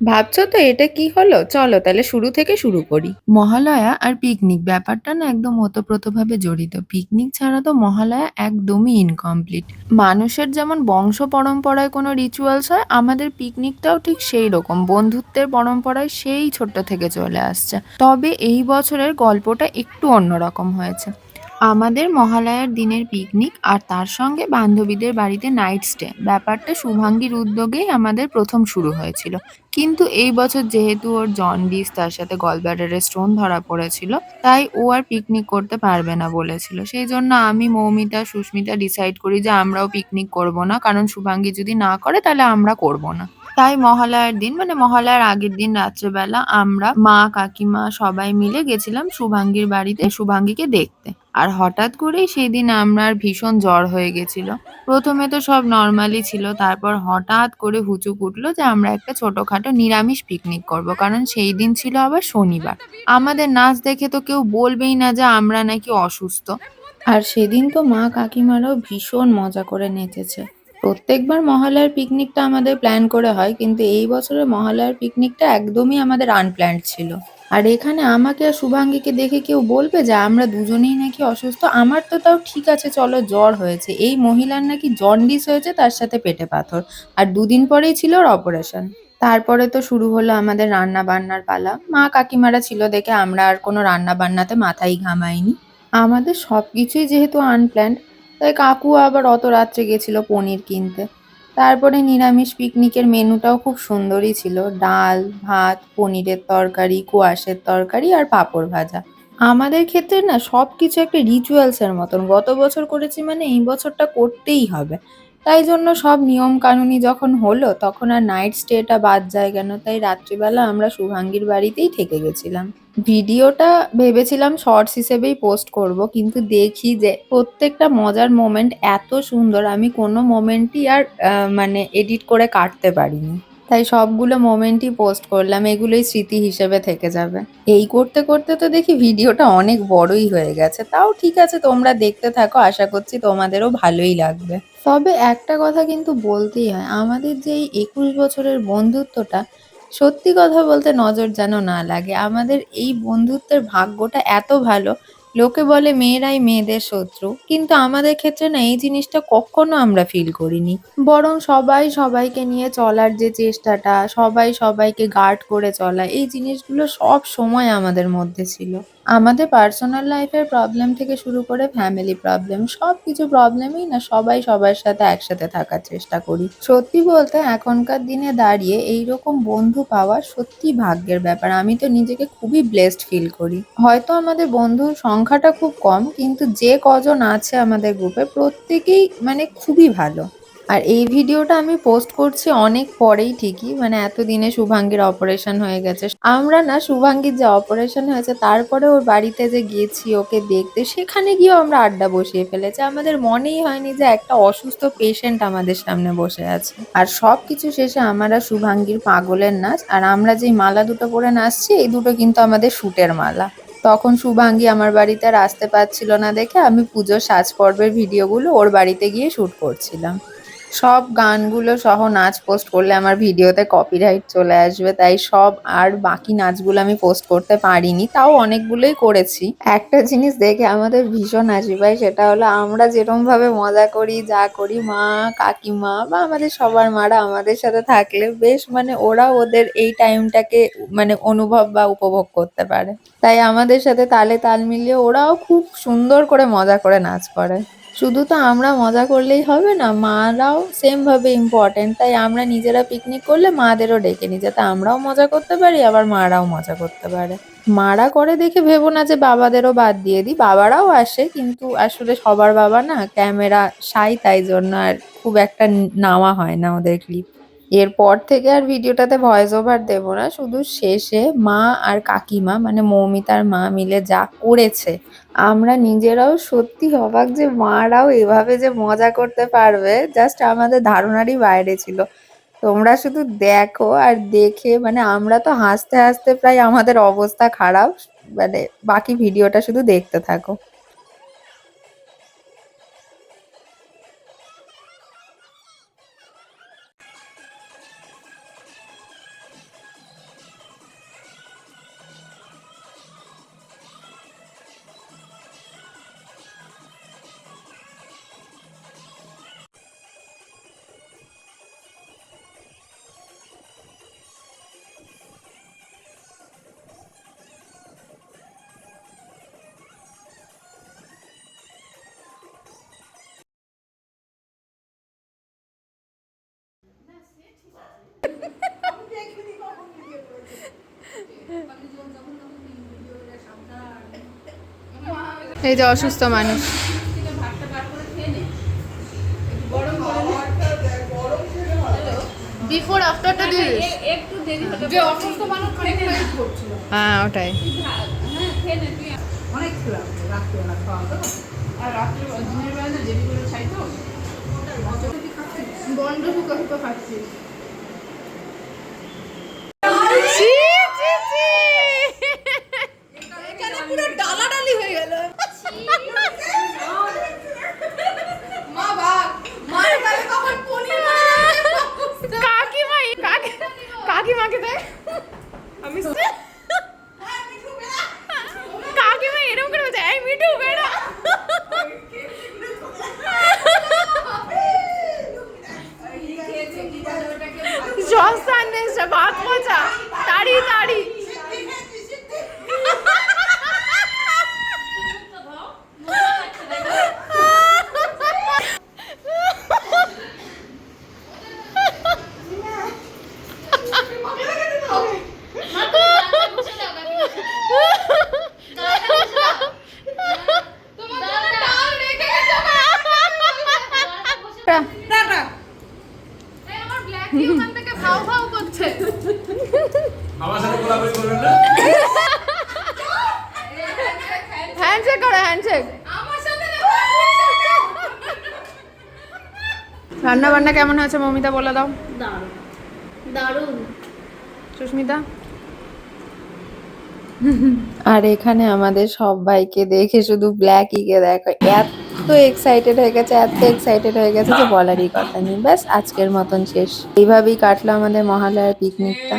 ভাবছো তো এটা কি হলো? চলো তাহলে শুরু থেকে শুরু করি। মহালয়া আর পিকনিক ব্যাপারটা না একদম ওতপ্রোতভাবে জড়িত। পিকনিক ছাড়া তো মহালয়া একদমই ইনকমপ্লিট। মানুষের যেমন বংশ পরম্পরায় কোনো রিচুয়ালস হয়, আমাদের পিকনিকটাও ঠিক সেই রকম বন্ধুত্বের পরম্পরায় সেই ছোট্ট থেকে চলে আসছে। তবে এই বছরের গল্পটা একটু অন্যরকম হয়েছে। আমাদের মহালয়ার দিনের পিকনিক আর তার সঙ্গে বান্ধবীদের বাড়িতে নাইট স্টে ব্যাপারটা শুভাঙ্গীর উদ্যোগেই আমাদের প্রথম শুরু হয়েছিল। কিন্তু এই বছর যেহেতু ওর জন্ডিস তার সাথে গলব্লাডারে স্টোন ধরা পড়েছিল, তাই ও আর পিকনিক করতে পারবে না বলেছিল। সেই জন্য আমি, মৌমিতা, সুস্মিতা ডিসাইড করি যে আমরাও পিকনিক করব না, কারণ শুভাঙ্গী যদি না করে তাহলে আমরা করব না। তাই মহালয়ার দিন মানে মহালয়ার আগের দিন রাত্রেবেলা আমরা মা কাকিমা সবাই মিলে গেছিলাম শুভাঙ্গীর বাড়িতে শুভাঙ্গীকে দেখতে। আর হঠাৎ করেই সেদিন আমার ভীষণ জ্বর হয়ে গেছিল। প্রথমে তো সব নর্মালি ছিল, তারপর হঠাৎ করে হুচুক উঠলো যে আমরা একটা ছোটখাটো নিরামিষ পিকনিক করব, কারণ সেই দিন ছিল আবার শনিবার। আমাদের নাচ দেখে তো কেউ বলবেই না যে আমরা নাকি অসুস্থ। আর সেদিন তো মা কাকিমারাও ভীষণ মজা করে নেচেছে। প্রত্যেকবার মহালয়ার পিকনিকটা আমাদের প্ল্যান করে হয়, কিন্তু এই বছরের মহালয়ার পিকনিকটা একদমই আমাদের আনপ্ল্যান্ড ছিল। আর এখানে আমাকে আর শুভাঙ্গীকে দেখে কেউ বলবে যে আমরা দুজনেই নাকি অসুস্থ? আমার তো তাও ঠিক আছে, চলো জ্বর হয়েছে, এই মহিলার নাকি জন্ডিস হয়েছে, তার সাথে পেটে পাথর। আর দুদিন পরেই ছিল ওর অপারেশন। তারপরে তো শুরু হলো আমাদের রান্না বান্নার পালা। মা কাকিমারা ছিল দেখে আমরা আর কোনো রান্না বান্নাতে মাথাই ঘামাইনি। আমাদের সবকিছুই যেহেতু আনপ্ল্যান্ড, তাই কাকু আবার অত রাত্রে গেছিল পনির কিনতে। তারপরে নিরামিষ পিকনিকের মেনুটাও খুব সুন্দরই ছিল। ডাল, ভাত, পনিরের তরকারি, কোয়াশের তরকারি আর পাঁপড় ভাজা। আমাদের ক্ষেত্রে না সবকিছু একটা রিচুয়ালস এর মতন। গত বছর করেছি মানে এই বছরটা করতেই হবে। তাই জন্য সব নিয়ম কানুনি যখন হলো, তখন আর নাইট স্টেটা বাদ যায় কেন? তাই রাত্রিবেলা আমরা শুভাঙ্গীর বাড়িতেই থেকে গেছিলাম। ভিডিওটা ভেবেছিলাম শর্টস হিসেবেই পোস্ট করব, কিন্তু দেখি যে প্রত্যেকটা মজার মোমেন্ট এত সুন্দর, আমি কোনো মোমেন্টই আর মানে এডিট করে কাটতে পারিনি। তাই সবগুলো মোমেন্টই পোস্ট করলাম, এগুলোই স্মৃতি হিসেবে থেকে যাবে। এই করতে করতে তো দেখি ভিডিওটা অনেক বড়ই হয়ে গেছে। তাও ঠিক আছে, তোমরা দেখতে থাকো, আশা করছি তোমাদেরও ভালোই লাগবে। তবে একটা কথা কিন্তু বলতেই হয়, আমাদের যে এই ২১ বছরের বন্ধুত্বটা, সত্যি কথা বলতে নজর যেন না লাগে। আমাদের এই বন্ধুত্বের ভাগ্যটা এত ভালো। লোকে বলে মেয়েরাই মেয়েদের শত্রু, কিন্তু আমাদের ক্ষেত্রে না এই জিনিসটা কখনো আমরা ফিল করিনি। বরং সবাই সবাইকে নিয়ে চলার যে চেষ্টাটা, সবাই সবাইকে গার্ড করে চলা, এই জিনিসগুলো সব সময় আমাদের মধ্যে ছিল। আমাদের পার্সোনাল লাইফের প্রবলেম থেকে শুরু করে ফ্যামিলি প্রবলেম, সবকিছু প্রবলেমেই না সবাই সবার সাথে একসাথে থাকার চেষ্টা করি। সত্যি বলতে এখনকার দিনে দাঁড়িয়ে এইরকম বন্ধু পাওয়া সত্যি ভাগ্যের ব্যাপার। আমি তো নিজেকে খুবই ব্লেসড ফিল করি। হয়তো আমাদের বন্ধুর সংখ্যাটা খুব কম, কিন্তু যে কজন আছে আমাদের গ্রুপে প্রত্যেকেই মানে খুবই ভালো। আর এই ভিডিওটা আমি পোস্ট করছি অনেক পরেই ঠিকই, মানে এতদিনে শুভাঙ্গীর অপারেশন হয়ে গেছে। আমরা না শুভাঙ্গীর যে অপারেশন হয়েছে তারপরে ওর বাড়িতে যে গেছি ওকে দেখতে, সেখানে গিয়েও আমরা আড্ডা বসিয়ে ফেলেছি। আমাদের মনেই হয়নি যে একটা অসুস্থ পেশেন্ট আমাদের সামনে বসে আছে। আর সবকিছু শেষে আমরা শুভাঙ্গীর পাগলের নাচ, আর আমরা যেই মালা দুটো পরে নাচছি, এই দুটো কিন্তু আমাদের শুটের মালা। তখন শুভাঙ্গী আমার বাড়িতে আর আসতে পারছিল না দেখে আমি পুজোর সাজ পর্বের ভিডিওগুলো ওর বাড়িতে গিয়ে শুট করছিলাম। সব গানগুলো সহ নাচ পোস্ট করলে আমার ভিডিওতে কপিরাইট চলে আসবে, তাই সব আর বাকি নাচগুলো আমি পোস্ট করতে পারিনি, তাও অনেকগুলোই করেছি। একটা জিনিস দেখে আমাদের ভীষণ হাসি পায়, সেটা হলো আমরা যেরকম ভাবে মজা করি, যা করি, মা কাকিমা বা আমাদের সবার মারা আমাদের সাথে থাকলে বেশ মানে ওরা ওদের এই টাইমটাকে মানে অনুভব বা উপভোগ করতে পারে। তাই আমাদের সাথে তালে তাল মিলিয়ে ওরাও খুব সুন্দর করে মজা করে নাচ করে। শুধু তো আমরা মজা করলেই হবে না, মারাও সেম ভাবে ইম্পর্টেন্ট। তাই আমরা নিজেরা পিকনিক করলে মাদেরও ডেকে নিই, যাতে আমরাও মজা করতে পারি আবার মারাও মজা করতে পারে। মারা করে দেখে ভেবো না যে বাবাদেরও বাদ দিয়ে দিই, বাবারাও আসে, কিন্তু আসলে সবার বাবা না ক্যামেরা শাই, তাই জন্য আর খুব একটা নেওয়া হয় না ওদের ক্লিপ। এরপর থেকে আর ভিডিওটাতে ভয়েস ওভার দেবো না, শুধু শেষে মা আর কাকিমা মানে মৌমিতার মা মিলে যা করেছে, আমরা নিজেরাও সত্যি অবাক যে মারাও এভাবে যে মজা করতে পারবে, জাস্ট আমাদের ধারণারই বাইরে ছিল। তোমরা শুধু দেখো, আর দেখে মানে আমরা তো হাসতে হাসতে প্রায় আমাদের অবস্থা খারাপ। মানে বাকি ভিডিওটা শুধু দেখতে থাকো। এই যে অসুস্থ মানুষ। বিফোর আফটারটা দিয়ে একটু দেরি হলো, যে অসুস্থ মানুষ খানিকটা হেল্প করছিল। হ্যাঁ ওটাই। হ্যাঁ খেয়ে নে তুই। অনেক খেলাম রাত্রিবেলা খাওয়া তো, আর রাত্রে দিনের বেলা না দেরি করে খাই তো বন্ধ হুকা হুকা খাচ্ছি। এখানে পুরো ডালাডালি হয়ে গেল। মা ভাগ মার গালে কখন পনির কাকিমাকে দেখ। আমি কাকিমা এরকম করে বলছে, এই মিঠু বেড়া। জসান্নেস ভাত মজা তাড়ি তাড়ি। হ্যান্ডশেক করো, হ্যান্ডশেক। রান্না বান্না কেমন হয়েছে মমিতা বলে দাও। দারুণ দারুণ। সুস্মিতা? আর এখানে আমাদের সবাইকে দেখে শুধু ব্ল্যাকিকে দেখো এত এক্সাইটেড হয়ে গেছে, এত এক্সাইটেড হয়ে গেছে যে বলারই কথা নেই। ব্যাস আজকের মতন শেষ। এইভাবেই কাটলো আমাদের মহালয়ার পিকনিকটা।